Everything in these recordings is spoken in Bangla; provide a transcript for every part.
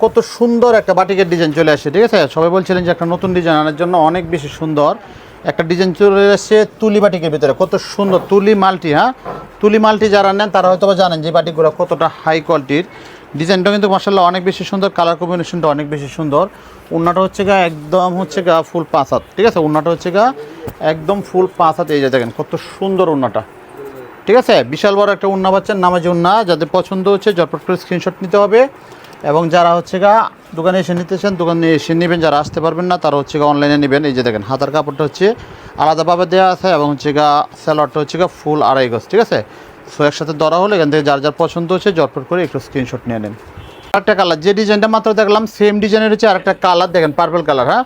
কত সুন্দর একটা বাটিকের ডিজাইন চলে আসছে, ঠিক আছে? সবাই বলছিলেন যে একটা নতুন ডিজাইন আনার জন্য, অনেক বেশি সুন্দর একটা ডিজাইন চলে আসছে তুলি বাটিকের ভিতরে। কত সুন্দর তুলি মাল্টি, হ্যাঁ তুলি মাল্টি যারা নেন তারা হয়তো জানেন যে বাটিকগুলো কতটা হাই কোয়ালিটির। ডিজাইনটা কিন্তু মাশাআল্লাহ অনেক বেশি সুন্দর, কালার কম্বিনেশনটা অনেক বেশি সুন্দর। ওড়নাটা হচ্ছে গা একদম হচ্ছে গা ফুল 5 হাত, ঠিক আছে? ওড়নাটা হচ্ছে গা একদম ফুল 5 হাত। এই যে দেখেন কত সুন্দর ওড়নাটা, ঠিক আছে? বিশাল বড় একটা ওড়না পাচ্ছেন, নামাজি ওড়না। যাদের পছন্দ হচ্ছে ঝটপট করে স্ক্রিনশট নিতে হবে, এবং যারা হচ্ছে গা দোকানে এসে নিতে চান দোকানে এসে নেবেন, যারা আসতে পারবেন না তারা হচ্ছে গা অনলাইনে নেবেন। এই যে দেখেন হাতার কাপড়টা হচ্ছে আলাদাভাবে দেওয়া আছে, এবং হচ্ছে গা স্যালোয়ারটা হচ্ছে গা ফুল 2.5 গজ, ঠিক আছে? সো একসাথে ধরা হলে এখান থেকে যার যার পছন্দ হচ্ছে ঝটপট করে একটু স্ক্রিনশট নিয়ে নেন। আরেকটা কালার, যে ডিজাইনটা মাত্র দেখলাম সেম ডিজাইনের হচ্ছে আরেকটা কালার, দেখেন পার্পল কালার। হ্যাঁ,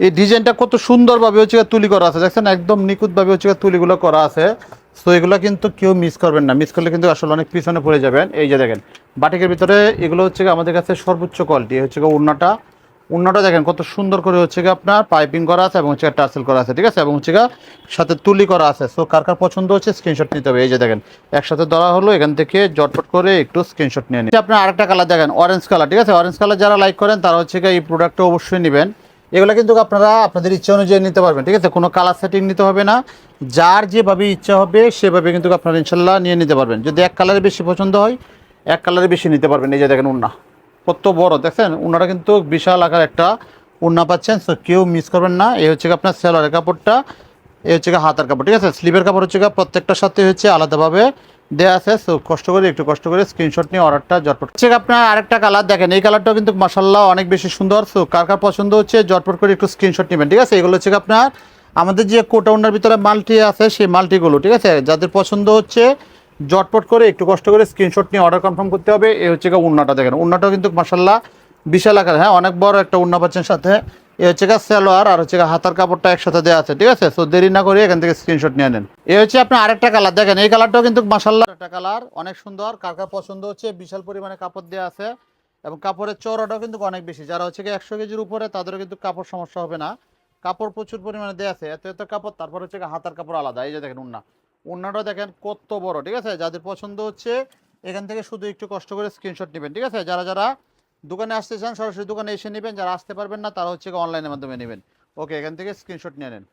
এই ডিজাইনটা কত সুন্দরভাবে হচ্ছে তুলি করা আছে, দেখছেন? একদম নিখুঁতভাবে হচ্ছে তুলিগুলো করা আছে। সো এগুলো কিন্তু কেউ মিস করবেন না, মিস করলে কিন্তু আসলে অনেক পিছনে পড়ে যাবেন। এই যে দেখেন বাটিকের ভিতরে এগুলো হচ্ছে আমাদের কাছে সর্বোচ্চ কোয়ালিটি হচ্ছে উন্নাটা দেখেন কত সুন্দর করে হচ্ছে আপনার পাইপিং করা আছে, এবং হচ্ছে টার্সেল করা আছে, ঠিক আছে? এবং হচ্ছে সাথে তুলি করা আছে। সো কার কার পছন্দ হচ্ছে স্ক্রিনশট নিতে হবে। এই যে দেখেন একসাথে ধরা হলো, এখান থেকে জটপট করে একটু স্ক্রিনশট নিয়ে নিন। আপনার আরেকটা কালার দেখেন অরেঞ্জ কালার, ঠিক আছে? অরেঞ্জ কালার যারা লাইক করেন তারা হচ্ছে এই প্রোডাক্টটা অবশ্যই নেবেন। এগুলো কিন্তু আপনারা আপনাদের ইচ্ছা অনুযায়ী নিতে পারবেন, ঠিক আছে? কোনো কালার সেটিং নিতে হবে না, যার যেভাবে ইচ্ছা হবে সেভাবে কিন্তু আপনারা ইনশাল্লাহ নিয়ে নিতে পারবেন। যদি এক কালারে বেশি পছন্দ হয় এক কালারে বেশি নিতে পারবেন। এই যে দেখেন উন্না কত বড়, দেখছেন? উন্নাটা কিন্তু বিশাল আকার একটা উন্না পাচ্ছেন। সো কেউ মিস করবেন না। এই হচ্ছে আপনার সেলোয়ারের কাপড়টা, এই হচ্ছে হাতার কাপড়, ঠিক আছে? স্লিভের কাপড় হচ্ছে প্রত্যেকটার সাথে হচ্ছে আলাদাভাবে দেওয়া আছে। সো একটু কষ্ট করে স্ক্রিনশট নিয়ে অর্ডারটা ঝটপট হচ্ছে। আপনার আরেকটা কালার দেখেন, এই কালারটাও কিন্তু মাশাআল্লাহ অনেক বেশি সুন্দর। সো কার কার পছন্দ হচ্ছে ঝটপট করে একটু স্ক্রিনশট নেবেন, ঠিক আছে? এগুলো হচ্ছে আপনার আমাদের যে কোটা উন্নার ভিতরে মাল্টি আছে সেই মাল্টিগুলো, ঠিক আছে? যাদের পছন্দ হচ্ছে ঝটপট করে একটু কষ্ট করে স্ক্রিনশট নিয়ে অর্ডার কনফার্ম করতে হবে। এই হচ্ছে উন্নাটা দেখেন, উন্নাটাও কিন্তু মাশাআল্লাহ বিশাল আকার, হ্যাঁ অনেক বড় একটা উন্না পাচ্ছেন সাথে। এই হচ্ছে সালোয়ার আর হচ্ছে হাতার কাপড়টা একসাথে দেওয়া আছে, ঠিক আছে? সো দেরি না করে এখান থেকে স্ক্রিনশট নিয়ে নেন। এই হচ্ছে আপনার আরেকটা কালার দেখেন, এই কালারটাও কিন্তু মাশাআল্লাহ একটা কালার অনেক সুন্দর। কার কার পছন্দ হচ্ছে, বিশাল পরিমাণে কাপড় দেওয়া আছে, এবং কাপড়ের চওড়াটাও কিন্তু অনেক বেশি। যারা হচ্ছে 100 কেজির উপরে তাদেরও কিন্তু কাপড় সমস্যা হবে না, কাপড় প্রচুর পরিমাণে দেওয়া আছে, এত এত কাপড়। তারপর হচ্ছে হাতার কাপড় আলাদা। এই যে দেখেন উন্নাটা দেখেন কত বড়, ঠিক আছে? যাদের পছন্দ হচ্ছে এখান থেকে শুধু একটু কষ্ট করে স্ক্রিনশট নেবেন, ঠিক আছে? যারা যারা দোকানে আসতে চান সরাসরি দোকানে এসে নেবেন, যারা আসতে পারবেন না তারা হচ্ছে অনলাইনের মাধ্যমে নেবেন। ওকে, এখান থেকে স্ক্রিনশট নিয়ে নেন।